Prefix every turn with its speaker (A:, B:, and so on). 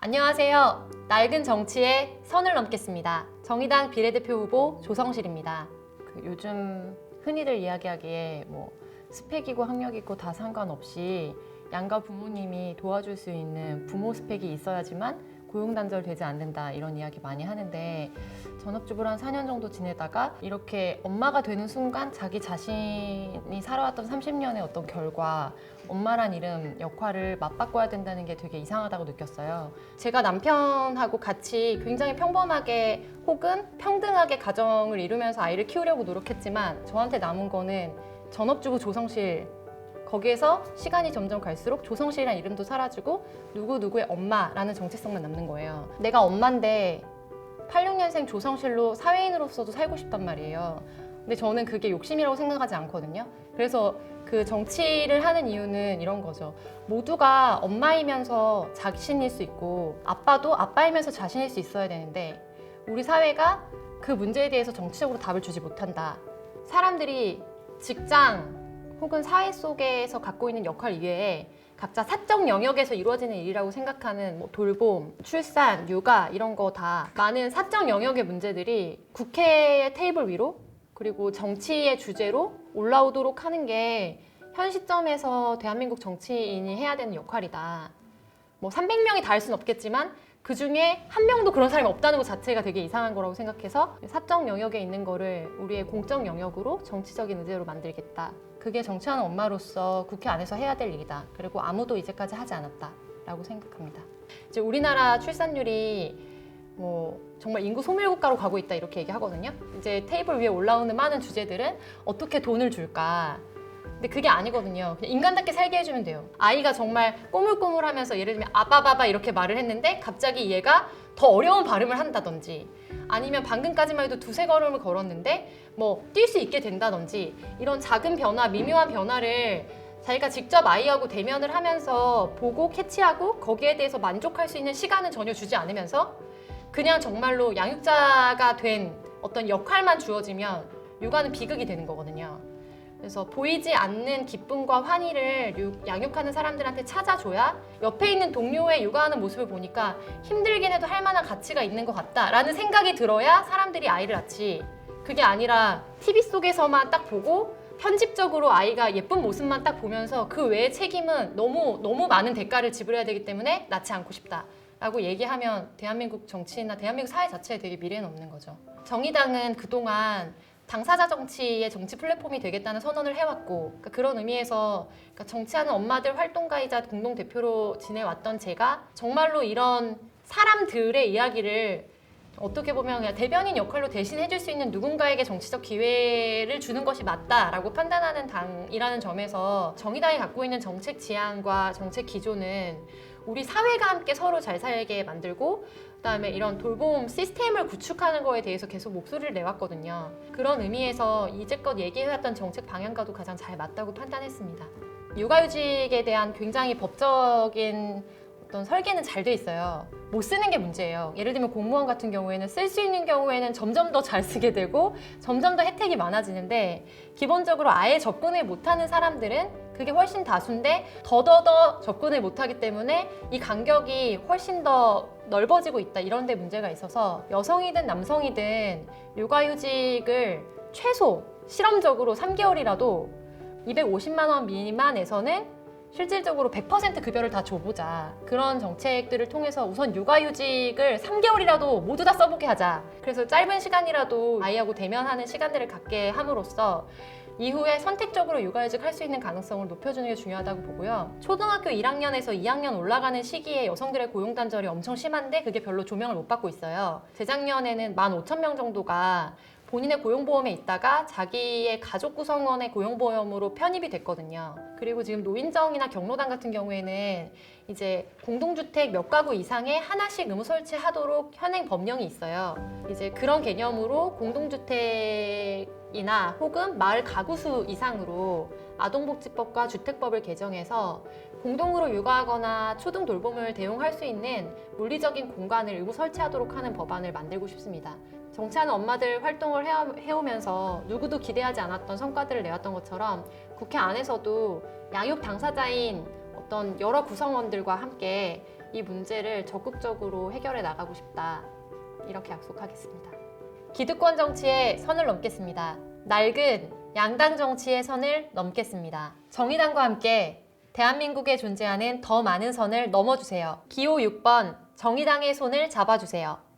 A: 안녕하세요. 낡은 정치에 선을 넘겠습니다. 정의당 비례대표 후보 조성실입니다. 요즘 흔히들 이야기하기에 스펙이고 학력이고 다 상관없이 양가 부모님이 도와줄 수 있는 부모 스펙이 있어야지만 고용단절 되지 않는다, 이런 이야기 많이 하는데, 전업주부로 한 4년 정도 지내다가 이렇게 엄마가 되는 순간 자기 자신이 살아왔던 30년의 어떤 결과, 엄마란 이름, 역할을 맞바꿔야 된다는 게 되게 이상하다고 느꼈어요. 제가 남편하고 같이 굉장히 평범하게 혹은 평등하게 가정을 이루면서 아이를 키우려고 노력했지만, 저한테 남은 거는 전업주부 조성실, 거기에서 시간이 점점 갈수록 조성실이라는 이름도 사라지고 누구누구의 엄마라는 정체성만 남는 거예요. 내가 엄마인데 86년생 조성실로 사회인으로서도 살고 싶단 말이에요. 근데 저는 그게 욕심이라고 생각하지 않거든요. 그래서 그 정치를 하는 이유는 이런 거죠. 모두가 엄마이면서 자신일 수 있고 아빠도 아빠이면서 자신일 수 있어야 되는데, 우리 사회가 그 문제에 대해서 정치적으로 답을 주지 못한다. 사람들이 직장 혹은 사회 속에서 갖고 있는 역할 이외에 각자 사적 영역에서 이루어지는 일이라고 생각하는 돌봄, 출산, 육아 이런 거 다 많은 사적 영역의 문제들이 국회의 테이블 위로, 그리고 정치의 주제로 올라오도록 하는 게 현 시점에서 대한민국 정치인이 해야 되는 역할이다. 300명이 다 할 수는 없겠지만 그 중에 한 명도 그런 사람이 없다는 것 자체가 되게 이상한 거라고 생각해서, 사적 영역에 있는 거를 우리의 공적 영역으로 정치적인 의제로 만들겠다. 그게 정치하는 엄마로서 국회 안에서 해야 될 일이다. 그리고 아무도 이제까지 하지 않았다라고 생각합니다. 이제 우리나라 출산율이 정말 인구 소멸국가로 가고 있다, 이렇게 얘기하거든요. 이제 테이블 위에 올라오는 많은 주제들은 어떻게 돈을 줄까? 근데 그게 아니거든요. 그냥 인간답게 살게 해주면 돼요. 아이가 정말 꼬물꼬물하면서 예를 들면 아바바바 이렇게 말을 했는데 갑자기 얘가 더 어려운 발음을 한다든지, 아니면 방금까지만 해도 두세 걸음을 걸었는데 뛸 수 있게 된다든지, 이런 작은 변화, 미묘한 변화를 자기가 직접 아이하고 대면을 하면서 보고 캐치하고 거기에 대해서 만족할 수 있는 시간은 전혀 주지 않으면서 그냥 정말로 양육자가 된 어떤 역할만 주어지면 육아는 비극이 되는 거거든요. 그래서 보이지 않는 기쁨과 환희를 양육하는 사람들한테 찾아줘야 옆에 있는 동료의 육아하는 모습을 보니까 힘들긴 해도 할 만한 가치가 있는 것 같다라는 생각이 들어야 사람들이 아이를 낳지, 그게 아니라 TV 속에서만 딱 보고 편집적으로 아이가 예쁜 모습만 딱 보면서 그 외의 책임은 너무 많은 대가를 지불해야 되기 때문에 낳지 않고 싶다라고 얘기하면 대한민국 정치나 대한민국 사회 자체에 되게 미래는 없는 거죠. 정의당은 그동안 당사자 정치의 정치 플랫폼이 되겠다는 선언을 해왔고, 그런 의미에서 정치하는 엄마들 활동가이자 공동대표로 지내왔던 제가 정말로 이런 사람들의 이야기를 어떻게 보면 그냥 대변인 역할로 대신해줄 수 있는 누군가에게 정치적 기회를 주는 것이 맞다라고 판단하는 당이라는 점에서, 정의당이 갖고 있는 정책 지향과 정책 기조는 우리 사회가 함께 서로 잘 살게 만들고, 그다음에 이런 돌봄 시스템을 구축하는 거에 대해서 계속 목소리를 내왔거든요. 그런 의미에서 이제껏 얘기해왔던 정책 방향과도 가장 잘 맞다고 판단했습니다. 육아휴직에 대한 굉장히 법적인 어떤 설계는 잘 돼 있어요. 못 쓰는 게 문제예요. 예를 들면 공무원 같은 경우에는 쓸 수 있는 경우에는 점점 더 잘 쓰게 되고 점점 더 혜택이 많아지는데, 기본적으로 아예 접근을 못하는 사람들은 그게 훨씬 다수인데 더더더 접근을 못하기 때문에 이 간격이 훨씬 더 넓어지고 있다, 이런 데 문제가 있어서 여성이든 남성이든 육아휴직을 최소 실험적으로 3개월이라도 250만 원 미만에서는 실질적으로 100% 급여를 다 줘보자, 그런 정책들을 통해서 우선 육아휴직을 3개월이라도 모두 다 써보게 하자. 그래서 짧은 시간이라도 아이하고 대면하는 시간들을 갖게 함으로써 이후에 선택적으로 육아휴직 할 수 있는 가능성을 높여주는 게 중요하다고 보고요. 초등학교 1학년에서 2학년 올라가는 시기에 여성들의 고용단절이 엄청 심한데 그게 별로 조명을 못 받고 있어요. 재작년에는 15,000명 정도가 본인의 고용보험에 있다가 자기의 가족 구성원의 고용보험으로 편입이 됐거든요. 그리고 지금 노인정이나 경로당 같은 경우에는 이제 공동주택 몇 가구 이상에 하나씩 의무 설치하도록 현행 법령이 있어요. 이제 그런 개념으로 공동주택이나 혹은 마을 가구 수 이상으로 아동복지법과 주택법을 개정해서 공동으로 육아하거나 초등 돌봄을 대용할 수 있는 물리적인 공간을 의무 설치하도록 하는 법안을 만들고 싶습니다. 정치하는 엄마들 활동을 해오면서 누구도 기대하지 않았던 성과들을 내왔던 것처럼 국회 안에서도 양육 당사자인 어떤 여러 구성원들과 함께 이 문제를 적극적으로 해결해 나가고 싶다. 이렇게 약속하겠습니다. 기득권 정치의 선을 넘겠습니다. 낡은 양당 정치의 선을 넘겠습니다. 정의당과 함께 대한민국에 존재하는 더 많은 선을 넘어주세요. 기호 6번 정의당의 손을 잡아주세요.